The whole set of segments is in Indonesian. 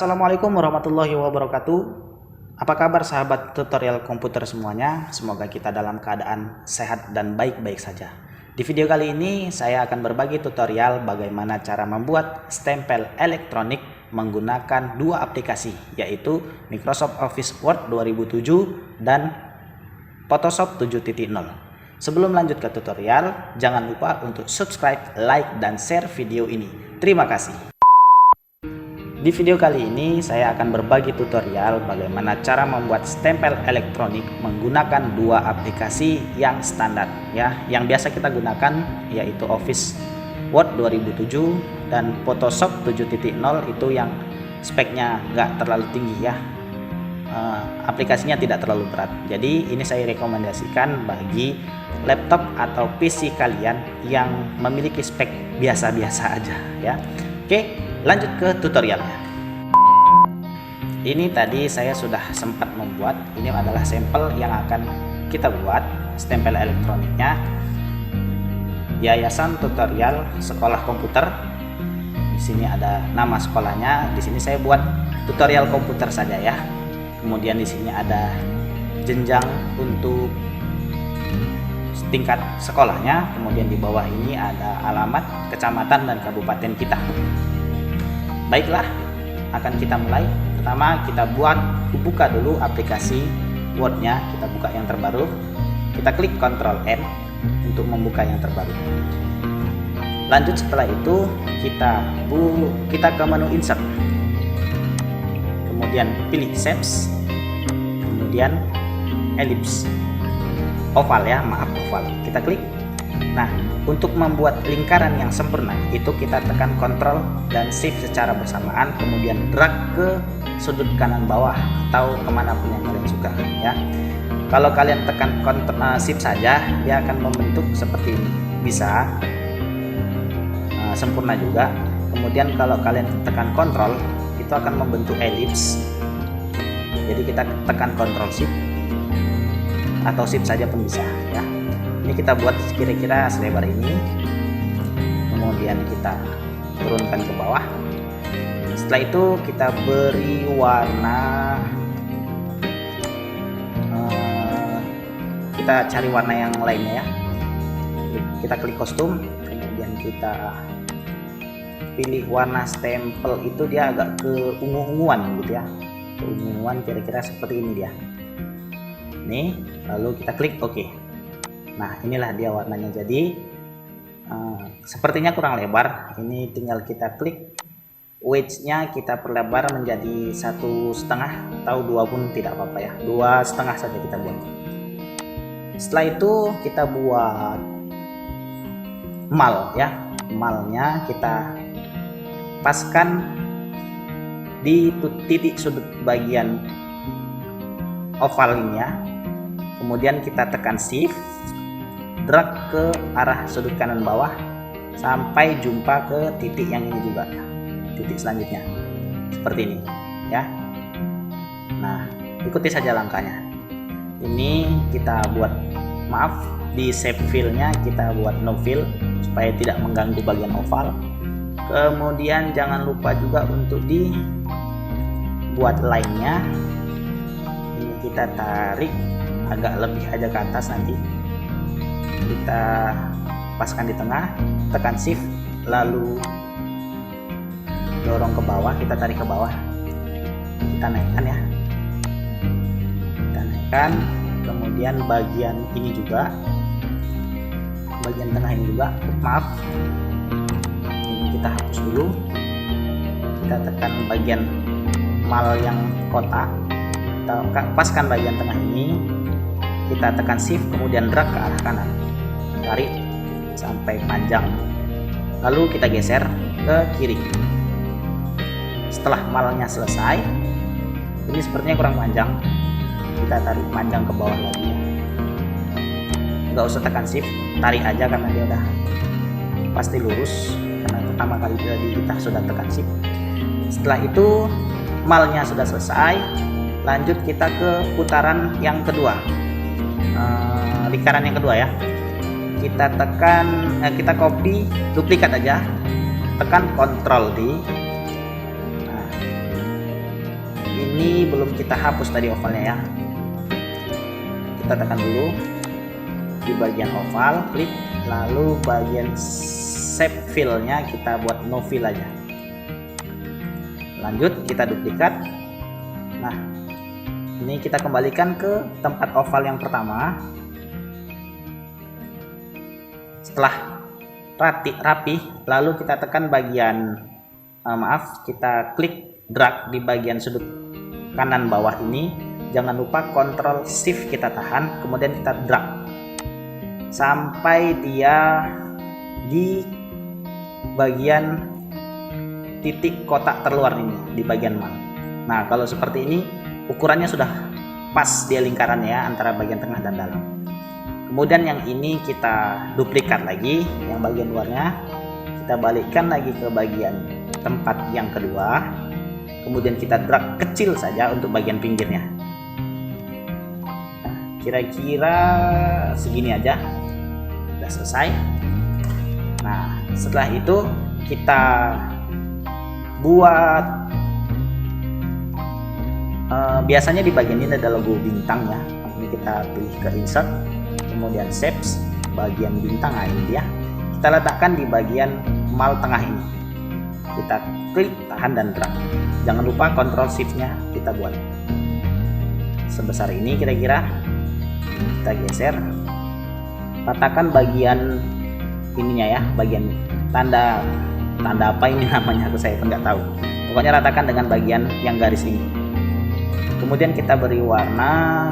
Assalamualaikum warahmatullahi wabarakatuh. Apa kabar sahabat tutorial komputer semuanya? Semoga kita dalam keadaan sehat dan baik-baik saja. Di video kali ini saya akan berbagi tutorial bagaimana cara membuat stempel elektronik menggunakan dua aplikasi, yaitu Microsoft Office Word 2007 dan Photoshop 7.0. Sebelum lanjut ke tutorial, jangan lupa untuk subscribe, like, dan share video ini. Terima kasih. Di video kali ini saya akan berbagi tutorial bagaimana cara membuat stempel elektronik menggunakan dua aplikasi yang standar ya, yang biasa kita gunakan, yaitu Office Word 2007 dan Photoshop 7.0 itu yang speknya nggak terlalu tinggi ya. Aplikasinya tidak terlalu berat. Jadi ini saya rekomendasikan bagi laptop atau PC kalian yang memiliki spek biasa-biasa aja ya. Oke, lanjut ke tutorialnya. Ini tadi saya sudah sempat membuat. Ini adalah sampel yang akan kita buat stempel elektroniknya. Yayasan Tutorial Sekolah Komputer. Di sini ada nama sekolahnya. Di sini saya buat tutorial komputer saja ya. Kemudian di sini ada jenjang untuk tingkat sekolahnya. Kemudian di bawah ini ada alamat kecamatan dan kabupaten kita. Baiklah, akan kita mulai. Pertama kita buka dulu aplikasi Word-nya. Kita buka yang terbaru. Kita klik Ctrl N untuk membuka yang terbaru. Lanjut setelah itu kita ke menu Insert. Kemudian pilih Shapes. Kemudian Ellipse. Oval ya, maaf oval. Kita klik. Nah, untuk membuat lingkaran yang sempurna itu kita tekan Ctrl dan Shift secara bersamaan, kemudian drag ke sudut kanan bawah atau kemanapun yang kalian suka ya. Kalau kalian tekan Shift saja, dia akan membentuk seperti ini, bisa sempurna juga. Kemudian kalau kalian tekan Ctrl, itu akan membentuk ellipse. Jadi kita tekan Ctrl Shift atau Shift saja pun bisa ya. Ini kita buat kira-kira selebar ini, kemudian kita turunkan ke bawah. Setelah itu kita beri warna, kita cari warna yang lainnya ya. Kita klik kostum, kemudian kita pilih warna stempel. Itu dia agak ke ungu-unguan gitu ya, keunguan, kira-kira seperti ini dia. Nih, lalu kita klik OK. Nah, inilah dia warnanya. Jadi sepertinya kurang lebar. Ini tinggal kita klik width-nya, kita perlebar menjadi 1,5 atau 2 pun tidak apa-apa ya. 2,5 saja kita buat. Setelah itu kita buat mal ya. Malnya kita paskan di titik sudut bagian oval ini ya. Kemudian kita tekan Shift, drag ke arah sudut kanan bawah sampai jumpa ke titik yang ini juga, titik selanjutnya seperti ini ya. Nah, ikuti saja langkahnya. Ini kita buat, maaf, di shape fill-nya kita buat no fill supaya tidak mengganggu bagian oval. Kemudian jangan lupa juga untuk dibuat line-nya. Ini kita tarik agak lebih aja ke atas, nanti kita paskan di tengah, tekan Shift lalu dorong ke bawah, kita tarik ke bawah, kita naikkan ya, kita naikkan. Kemudian bagian ini juga, bagian tengah ini juga, maaf, ini kita hapus dulu. Kita tekan bagian mal yang kotak, kita paskan bagian tengah ini, kita tekan Shift kemudian drag ke arah kanan, tarik sampai panjang, lalu kita geser ke kiri. Setelah malnya selesai, ini sepertinya kurang panjang, kita tarik panjang ke bawah lagi ya. Nggak usah tekan Shift, tarik aja karena dia udah pasti lurus, karena pertama kali kita sudah tekan Shift. Setelah itu malnya sudah selesai, lanjut kita ke putaran yang kedua, lingkaran yang kedua ya. Kita tekan, kita copy, duplikat aja, tekan Ctrl D. Nah, ini belum kita hapus tadi ovalnya ya. Kita tekan dulu di bagian oval, klik, lalu bagian save fill-nya kita buat no fill aja. Lanjut kita duplikat. Nah, ini kita kembalikan ke tempat oval yang pertama. Setelah rapi, lalu kita tekan bagian kita klik drag di bagian sudut kanan bawah ini. Jangan lupa Ctrl Shift kita tahan, kemudian kita drag sampai dia di bagian titik kotak terluar ini, di bagian mal. Nah, kalau seperti ini ukurannya sudah pas dia lingkarannya ya, antara bagian tengah dan dalam. Kemudian yang ini kita duplikat lagi, yang bagian luarnya kita balikkan lagi ke bagian tempat yang kedua. Kemudian kita drag kecil saja untuk bagian pinggirnya. Nah, kira-kira segini aja, udah selesai. Nah, setelah itu kita buat biasanya di bagian ini ada logo bintang ya. Ini kita pilih ke insert, kemudian shapes, bagian bintang. Nah, ini dia. Kita letakkan di bagian mal tengah ini. Kita klik, tahan, dan drag. Jangan lupa Ctrl Shift-nya kita buat sebesar ini kira-kira. Kita geser, ratakan bagian ininya ya, bagian tanda apa ini namanya, saya pun nggak tahu. Pokoknya ratakan dengan bagian yang garis ini. Kemudian kita beri warna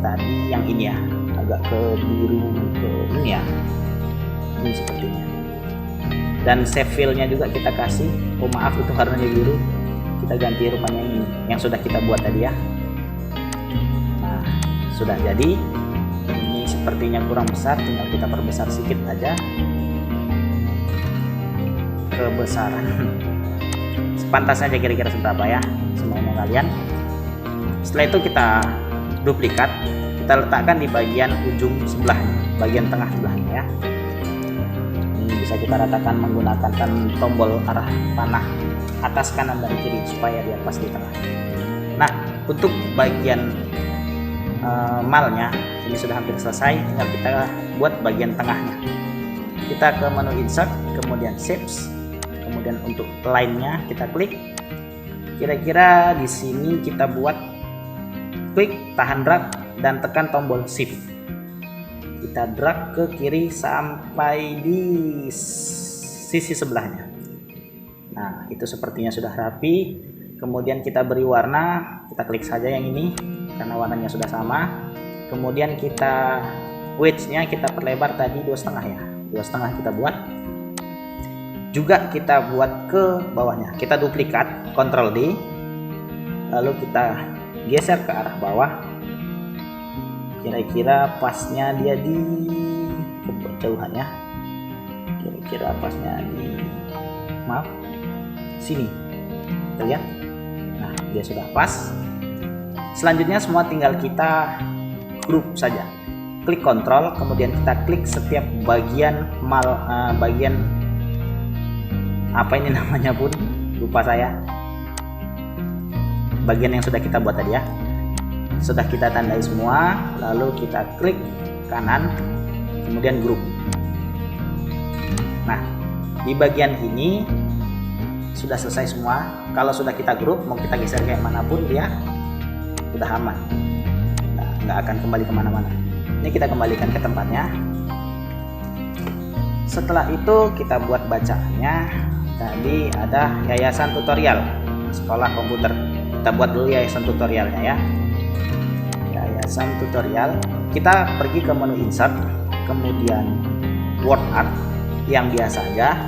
tadi yang ini ya, agak ke biru ke ini ya, ini sepertinya. Dan save fill-nya juga kita kasih, oh maaf itu warnanya biru, kita ganti rupanya ini yang sudah kita buat tadi ya. Nah, sudah jadi. Ini sepertinya kurang besar, tinggal kita perbesar sedikit aja kebesaran. Sepantasnya aja kira-kira seberapa ya, semuanya kalian. Setelah itu kita duplikat, kita letakkan di bagian ujung sebelahnya, bagian tengah sebelahnya ya. Ini bisa kita ratakan menggunakan tombol arah panah atas, kanan, dan kiri supaya dia pas di tengah. Nah, untuk bagian malnya ini sudah hampir selesai, tinggal kita buat bagian tengahnya. Kita ke menu insert, kemudian shapes, kemudian untuk line-nya kita klik. Kira-kira di sini kita buat klik, tahan, drag, dan tekan tombol shift. Kita drag ke kiri sampai di sisi sebelahnya. Nah, itu sepertinya sudah rapi. Kemudian kita beri warna, kita klik saja yang ini karena warnanya sudah sama. Kemudian kita wedge-nya kita perlebar tadi 2,5 ya, 2,5 kita buat. Juga kita buat ke bawahnya, kita duplikat, Ctrl D, lalu kita geser ke arah bawah. Kira-kira pasnya dia di kejauhannya, kira-kira pasnya di sini, kita lihat. Nah, dia sudah pas. Selanjutnya semua tinggal kita grup saja, klik Ctrl, kemudian kita klik setiap bagian bagian apa ini namanya pun lupa saya, bagian yang sudah kita buat tadi ya, sudah kita tandai semua. Lalu kita klik kanan, kemudian grup. Nah, di bagian ini sudah selesai semua. Kalau sudah kita grup, mau kita geser kayak manapun dia udah aman, nggak akan kembali kemana-mana. Ini kita kembalikan ke tempatnya. Setelah itu kita buat bacaannya. Tadi ada yayasan tutorial sekolah komputer, kita buat dulu yayasan tutorialnya ya. Yayasan tutorial, kita pergi ke menu insert, kemudian word art yang biasa aja.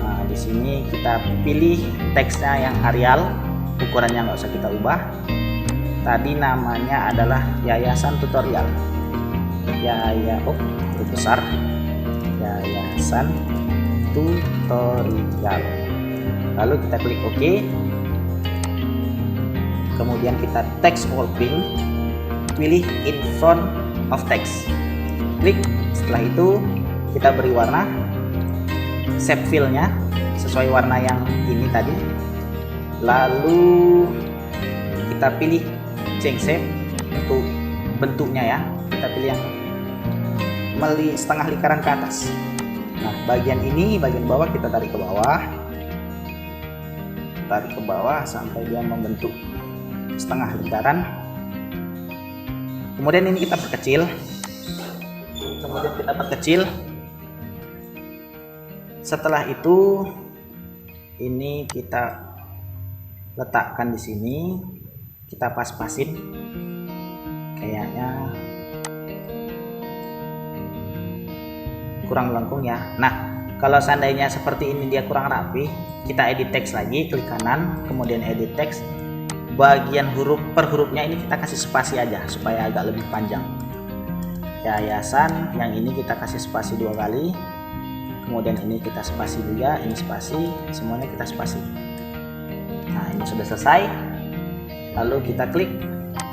Nah, di sini kita pilih teksnya yang Arial, ukurannya nggak usah kita ubah. Tadi namanya adalah yayasan tutorial. Itu besar, yayasan tutorial. Lalu kita klik OK. Kemudian kita text all pink, pilih in front of text, klik. Setelah itu kita beri warna, shape fill-nya sesuai warna yang ini tadi. Lalu kita pilih change shape untuk bentuknya ya. Kita pilih yang setengah lingkaran ke atas. Nah, bagian ini, bagian bawah kita tarik ke bawah. Tarik ke bawah sampai dia membentuk setengah lingkaran. Kemudian ini kita perkecil. Setelah itu ini kita letakkan di sini. Kita pas-pasin. Kayaknya kurang melengkung ya. Nah, kalau seandainya seperti ini dia kurang rapi, kita edit text lagi, klik kanan, kemudian edit text. Bagian huruf per hurufnya ini kita kasih spasi aja supaya agak lebih panjang. Yayasan yang ini kita kasih spasi 2 kali. Kemudian ini kita spasi juga, ini spasi, semuanya kita spasi. Nah, ini sudah selesai. Lalu kita klik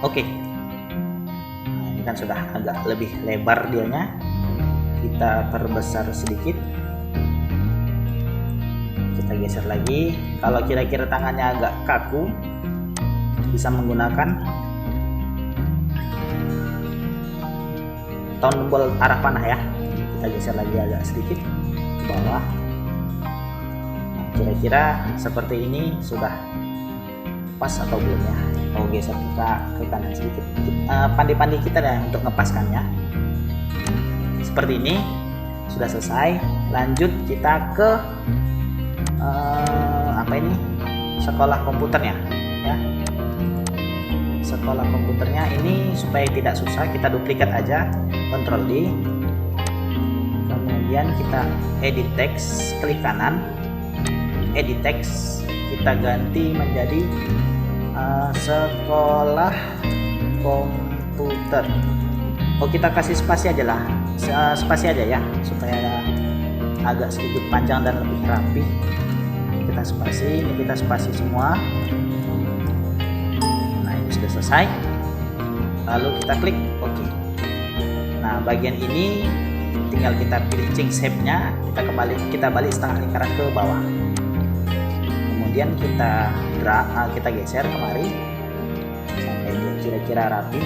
OK. Nah, ini kan sudah agak lebih lebar dianya. Kita perbesar sedikit, kita geser lagi. Kalau kira-kira tangannya agak kaku, bisa menggunakan tombol arah panah ya. Kita geser lagi agak sedikit ke bawah. Nah, kira-kira seperti ini sudah pas atau belum ya? Oh, geser kita ke kanan sedikit. Pandai-pandai kita ya untuk ngepaskannya. Seperti ini sudah selesai. Lanjut kita ke apa ini, sekolah komputernya ya. Sekolah komputernya ini supaya tidak susah, kita duplikat aja, Ctrl D, kemudian kita edit text, klik kanan, edit text, kita ganti menjadi sekolah komputer. Oh, kita kasih spasi aja lah, spasi aja ya, supaya agak sedikit panjang dan lebih rapi. Kita spasi, ini kita spasi semua. Nah, ini sudah selesai. Lalu kita klik OK. Nah, bagian ini tinggal kita pilih change shape-nya, kita balik setengah lingkaran ke bawah. Kemudian kita geser kemari sampai dia kira-kira rapi.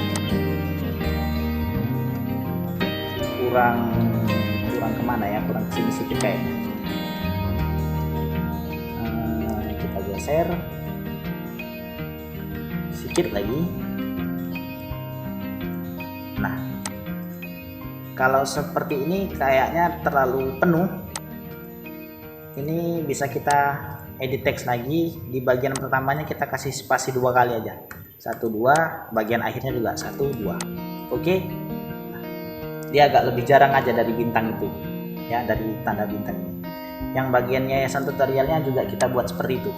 Kurang kemana ya, kurang kesini sedikit kayaknya. Kita geser sedikit lagi. Nah, kalau seperti ini kayaknya terlalu penuh. Ini bisa kita edit text lagi. Di bagian pertamanya kita kasih spasi 2 kali aja, 1 2, bagian akhirnya juga 1 2. Oke. Dia agak lebih jarang aja dari bintang itu ya, dari tanda bintang ini. Yang bagian yayasan tutorialnya juga kita buat seperti itu.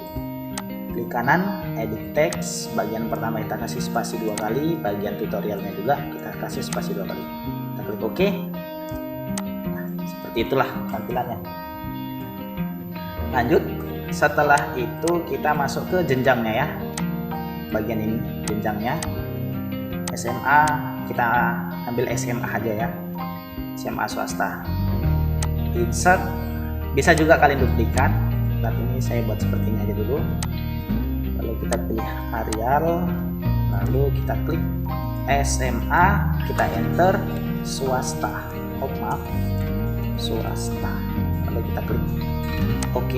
Klik kanan, edit text, bagian pertama kita kasih spasi 2 kali, bagian tutorialnya juga kita kasih spasi 2 kali. Kita klik OK. Nah, seperti itulah tampilannya. Lanjut, setelah itu kita masuk ke jenjangnya ya. Bagian ini jenjangnya SMA, kita ambil SMA aja ya, SMA swasta. Insert, bisa juga kalian duplikat, tapi ini saya buat seperti ini aja dulu. Lalu kita pilih Arial, lalu kita klik SMA, kita enter swasta. Oh maaf, swasta. Lalu kita klik OK.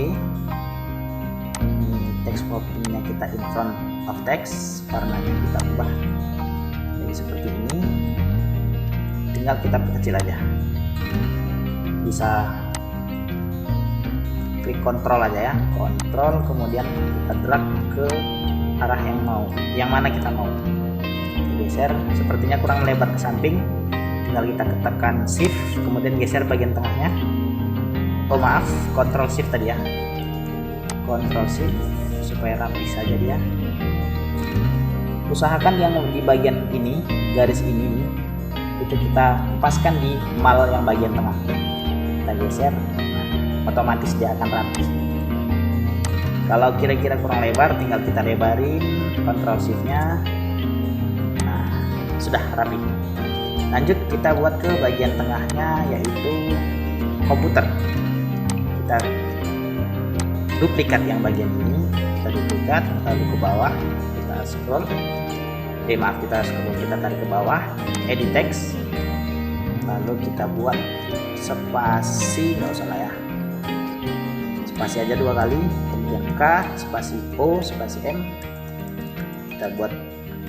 Text property-nya kita in front of text, warnanya kita ubah jadi seperti ini. Tinggal kita perkecil aja, bisa klik kontrol aja ya, kontrol, kemudian kita drag ke arah yang mana kita mau. Geser, sepertinya kurang lebar ke samping, tinggal kita tekan shift kemudian geser bagian tengahnya. Oh maaf, kontrol shift tadi ya, kontrol shift supaya rapi saja dia. Usahakan yang di bagian ini, garis ini itu kita paskan di mal yang bagian tengah. Kita geser, otomatis dia akan rapi. Kalau kira-kira kurang lebar, tinggal kita lebarin, kontrol shift-nya. Nah, sudah rapi. Lanjut kita buat ke bagian tengahnya, yaitu komputer. Kita duplikat yang bagian ini, kita duplikat, lalu ke bawah kita scroll, maaf, kita scroll, kita tarik ke bawah, edit text, lalu kita buat spasi, nggak usah lah ya, spasi aja 2 kali, kemudian K, spasi O, spasi M, kita buat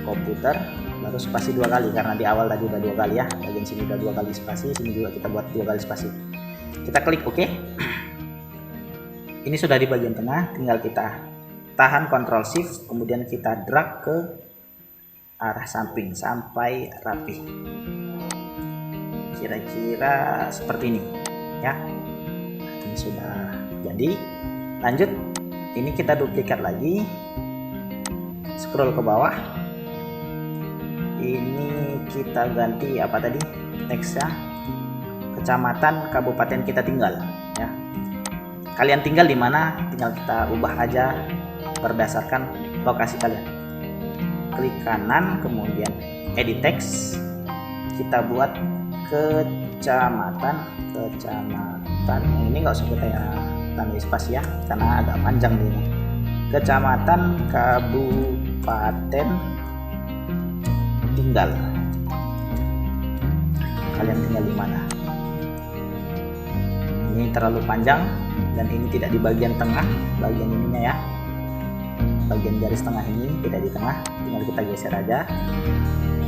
komputer, baru spasi 2 kali karena di awal tadi udah 2 kali ya, bagian sini udah 2 kali spasi, sini juga kita buat 2 kali spasi. Kita klik OK. Ini sudah di bagian tengah, tinggal kita tahan Ctrl Shift, kemudian kita drag ke arah samping sampai rapi. Kira-kira seperti ini ya. Ini sudah jadi. Lanjut, ini kita duplikat lagi, scroll ke bawah, ini kita ganti apa tadi teksnya, kecamatan kabupaten kita tinggal ya. Kalian tinggal di mana, tinggal kita ubah aja berdasarkan lokasi kalian. Klik kanan, kemudian edit text, kita buat kecamatan. Ini nggak usah kita ya tanda spasi ya, karena agak panjang ini. Kecamatan kabupaten tinggal. Kalian tinggal di mana? Ini terlalu panjang dan ini tidak di bagian tengah, bagian ininya ya. Bagian garis tengah ini tidak di tengah, tinggal kita geser aja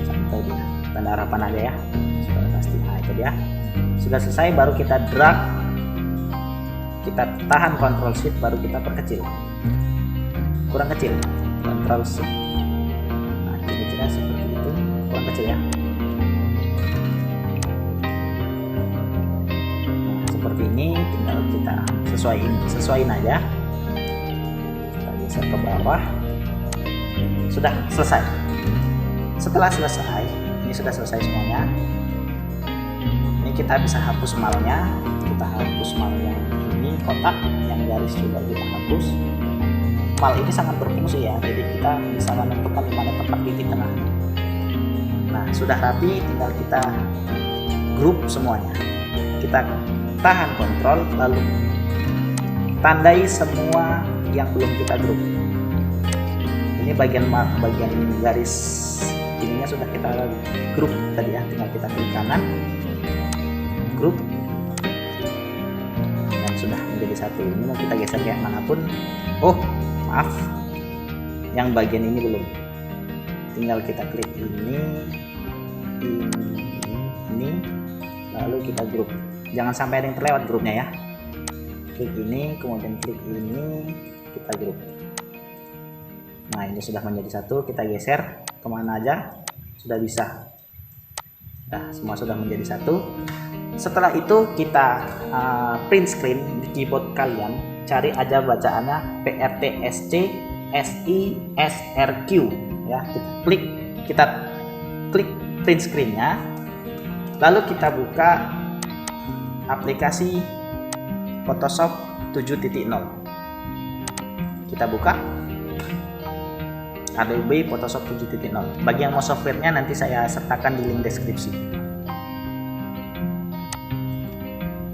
sampai di tanda harapan aja ya. Sudah pasti. Nah, itu dia. Sudah selesai, baru kita drag, kita tahan Ctrl Shift, baru kita perkecil. Kurang kecil, Ctrl Shift. Nah, kira-kira seperti itu, kurang kecil ya. Nah, seperti ini, tinggal kita sesuaiin aja. Kita geser ke bawah. Sudah selesai. Setelah selesai, ini sudah selesai semuanya. Ini kita bisa hapus malnya. Kita hapus mal yang ini, kotak yang garis juga kita hapus. Mal ini sangat berfungsi ya, jadi kita bisa menentukan di mana tempat titik tengah. Nah, sudah rapi, tinggal kita grup semuanya. Kita tahan kontrol, lalu tandai semua yang belum kita grup. Ini bagian garis ininya sudah kita grup tadi ya, tinggal kita klik kanan, grup, dan sudah menjadi satu. Ini mau kita geser ke manapun. Oh, maaf, yang bagian ini belum, tinggal kita klik ini, lalu kita grup. Jangan sampai ada yang terlewat grupnya ya. Klik ini, kemudian klik ini, kita grup. Nah, ini sudah menjadi satu, kita geser kemana aja sudah bisa. Nah, semua sudah menjadi satu. Setelah itu kita print screen di keyboard kalian, cari aja bacaannya PRTSC-SISRQ ya. Kita klik print screen-nya, lalu kita buka aplikasi Photoshop 7.0. Kita buka Adobe Photoshop 7.0. Bagi yang mau softwarenya nanti saya sertakan di link deskripsi.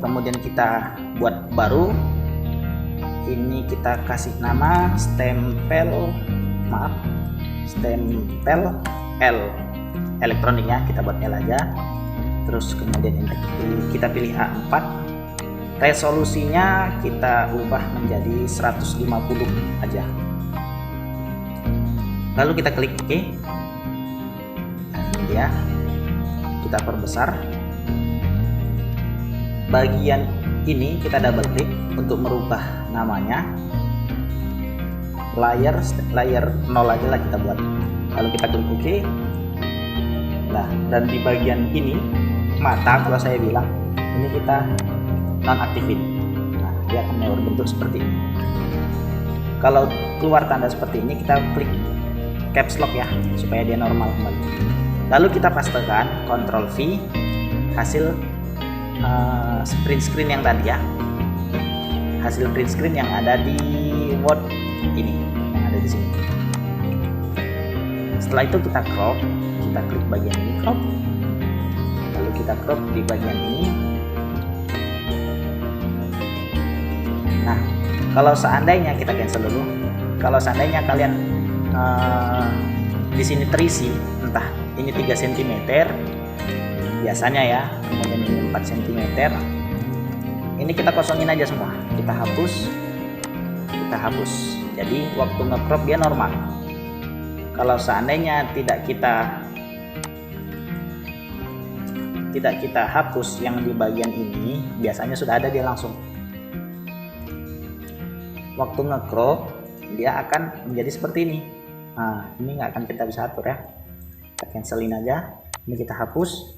Kemudian kita buat baru. Ini kita kasih nama stempel L elektronik ya, kita buat L aja. Terus kemudian kita pilih A4. Resolusinya kita ubah menjadi 150 aja. Lalu kita klik OK. Nah, ini dia. Kita perbesar. Bagian ini kita double klik untuk merubah namanya. Layer 0 aja lah kita buat. Lalu kita klik OK. Nah, dan di bagian ini mata, kalau saya bilang ini kita nonaktifin. Nah, dia akan berbentuk seperti ini. Kalau keluar tanda seperti ini, kita klik caps lock ya, supaya dia normal kembali. Lalu kita pastekan Ctrl V hasil print screen yang tadi ya, hasil print screen yang ada di Word ini, yang ada di sini. Setelah itu kita crop, kita klik bagian ini crop, lalu kita crop di bagian ini. Nah, kalau seandainya kita cancel dulu, kalau seandainya kalian di sini terisi, entah ini 3 cm biasanya ya, kemudian ini 4 cm, ini kita kosongin aja semua, kita hapus. Jadi waktu nge-crop dia normal. Kalau seandainya tidak kita hapus yang di bagian ini, biasanya sudah ada dia langsung. Waktu nge-crop dia akan menjadi seperti ini. Nah, ini nggak akan kita bisa atur ya. Kita cancelin aja. Ini kita hapus,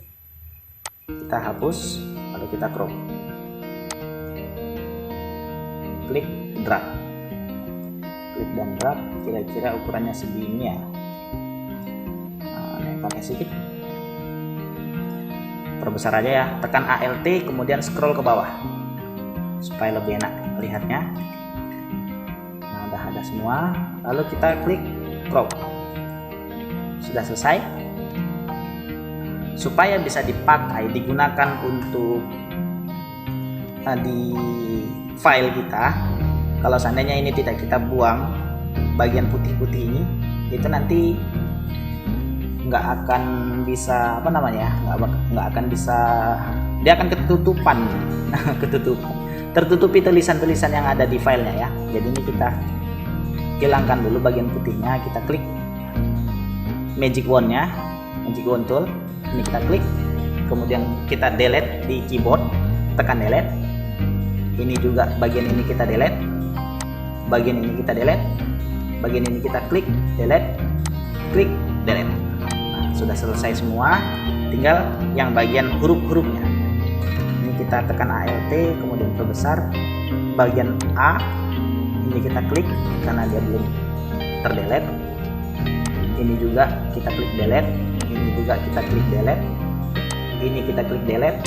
lalu kita crop. Klik drag, dan drag. Kira-kira ukurannya segini ya. Nah, naikkan sedikit. Perbesar aja ya. Tekan ALT, kemudian scroll ke bawah supaya lebih enak melihatnya. Nah, udah ada semua. Lalu kita klik crop. Sudah selesai. Supaya bisa dipakai, digunakan untuk di file kita. Kalau seandainya ini tidak kita buang, bagian putih-putih ini, itu nanti nggak akan bisa nggak akan bisa, dia akan ketutupan tertutupi tulisan-tulisan yang ada di filenya ya. Jadi ini kita hilangkan dulu bagian putihnya, kita klik magic wand tool, ini kita klik, kemudian kita delete di keyboard, tekan delete. Ini juga bagian ini kita delete, bagian ini kita delete, bagian ini kita klik delete. Nah, sudah selesai semua, tinggal yang bagian huruf-hurufnya. Ini kita tekan ALT, kemudian perbesar bagian A, ini kita klik karena dia belum terdelete. Ini juga kita klik delete, ini juga kita klik delete, ini kita klik delete,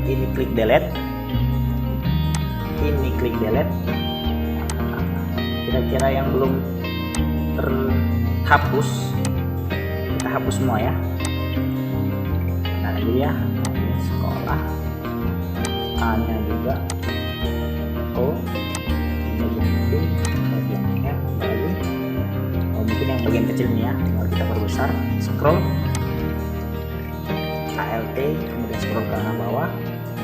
ini klik delete, ini klik delete. Kira-kira yang belum terhapus kita hapus semua ya. Nah ini ya, ini sekolah, A nya juga, O, bagian B, bagian F, mungkin yang bagian kecil ini ya, tinggal kita perbesar, scroll ALT, kemudian scroll ke arah bawah,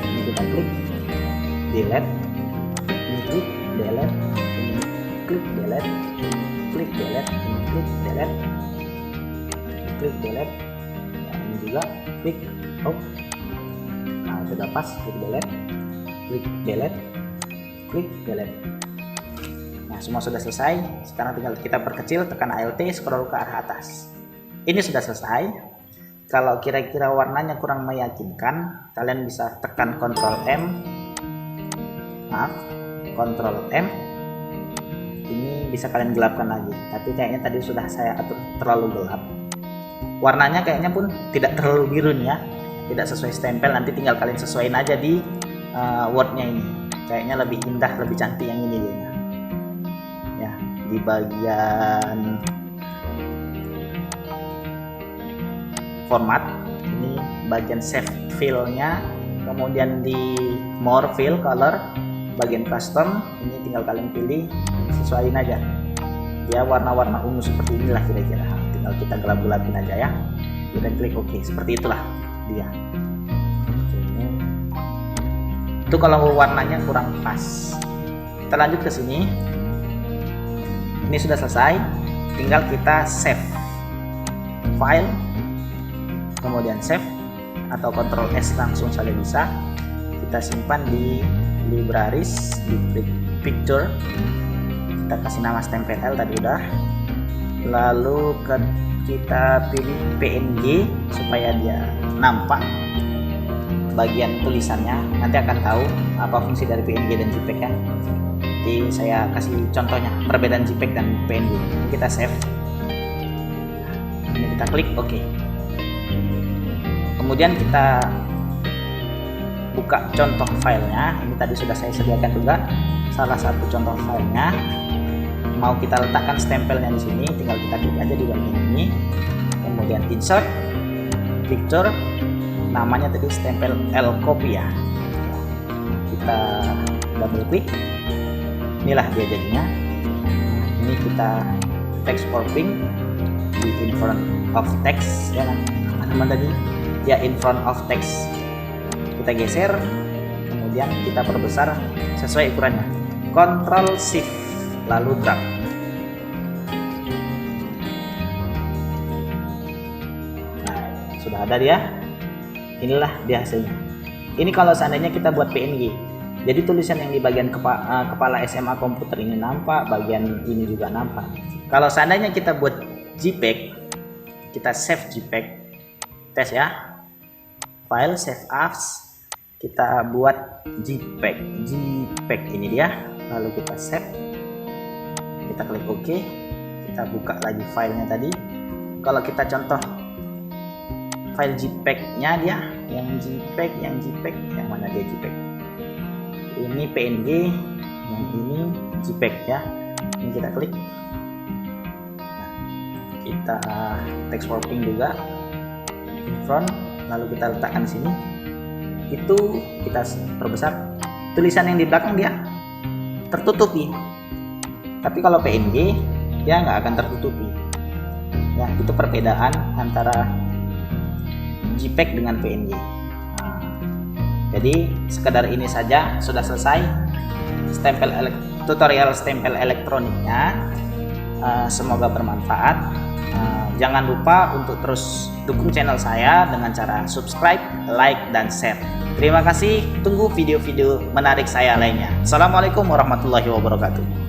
ini kita klik delete, ini klik delete, ini klik delete, ini klik delete, ini klik delete, ini klik delete, nah, ini juga klik nah sudah pas, klik delete, klik delete, klik delete. Nah, semua sudah selesai. Sekarang tinggal kita perkecil, tekan ALT, scroll ke arah atas. Ini sudah selesai. Kalau kira-kira warnanya kurang meyakinkan, kalian bisa tekan Ctrl M. Ini bisa kalian gelapkan lagi. Tapi kayaknya tadi sudah saya atur terlalu gelap. Warnanya kayaknya pun tidak terlalu biru nih ya. Tidak sesuai stempel, nanti tinggal kalian sesuaiin aja di wordnya ini. Kayaknya lebih indah, lebih cantik yang ini dia. Ya, di bagian format ini bagian save filenya, kemudian di more fill color bagian custom ini tinggal kalian pilih, sesuaiin aja ya, warna-warna ungu seperti inilah kira-kira, tinggal kita gelap-gelapin aja ya, dan klik OK. Seperti itulah dia. Itu kalau warnanya kurang pas. Kita lanjut ke sini. Ini sudah selesai, tinggal kita save file, kemudian save atau Ctrl S langsung saja bisa. Kita simpan di libraries, di picture, kita kasih nama stempel L tadi udah, lalu kita pilih PNG supaya dia nampak bagian tulisannya. Nanti akan tahu apa fungsi dari PNG dan JPEG ya. Jadi saya kasih contohnya perbedaan JPEG dan PNG. Kita save, ini kita klik OK. Kemudian kita buka contoh filenya. Ini tadi sudah saya sediakan juga salah satu contoh filenya. Mau kita letakkan stempelnya di sini, tinggal kita klik aja di bagian ini. Kemudian insert picture, namanya tadi stempel L copy ya. Kita double klik. Inilah dia jadinya. Ini kita text warping di in front of text ya kan, mana tadi ya, in front of text kita geser, kemudian kita perbesar sesuai ukurannya, Ctrl Shift lalu drag. Nah, sudah ada dia. Inilah dia hasilnya. Ini kalau seandainya kita buat PNG, jadi tulisan yang di bagian kepala SMA komputer ini nampak, bagian ini juga nampak. Kalau seandainya kita buat JPEG, kita save JPEG, tes ya, file save as, kita buat JPEG ini dia, lalu kita save, kita klik OK, kita buka lagi filenya tadi. Kalau kita contoh file JPEG-nya dia, yang JPEG, yang mana dia JPEG? Ini PNG, yang ini JPEG ya. Ini kita klik. Nah, kita text warping juga in front, lalu kita letakkan di sini. Itu kita perbesar. Tulisan yang di belakang dia tertutupi. Tapi kalau PNG dia nggak akan tertutupi. Ya, itu perbedaan antara JPEG dengan PNG. Nah, jadi sekedar ini saja sudah selesai tutorial stempel elektroniknya. Semoga bermanfaat. Jangan lupa untuk terus dukung channel saya dengan cara subscribe, like, dan share. Terima kasih. Tunggu video-video menarik saya lainnya. Assalamualaikum warahmatullahi wabarakatuh.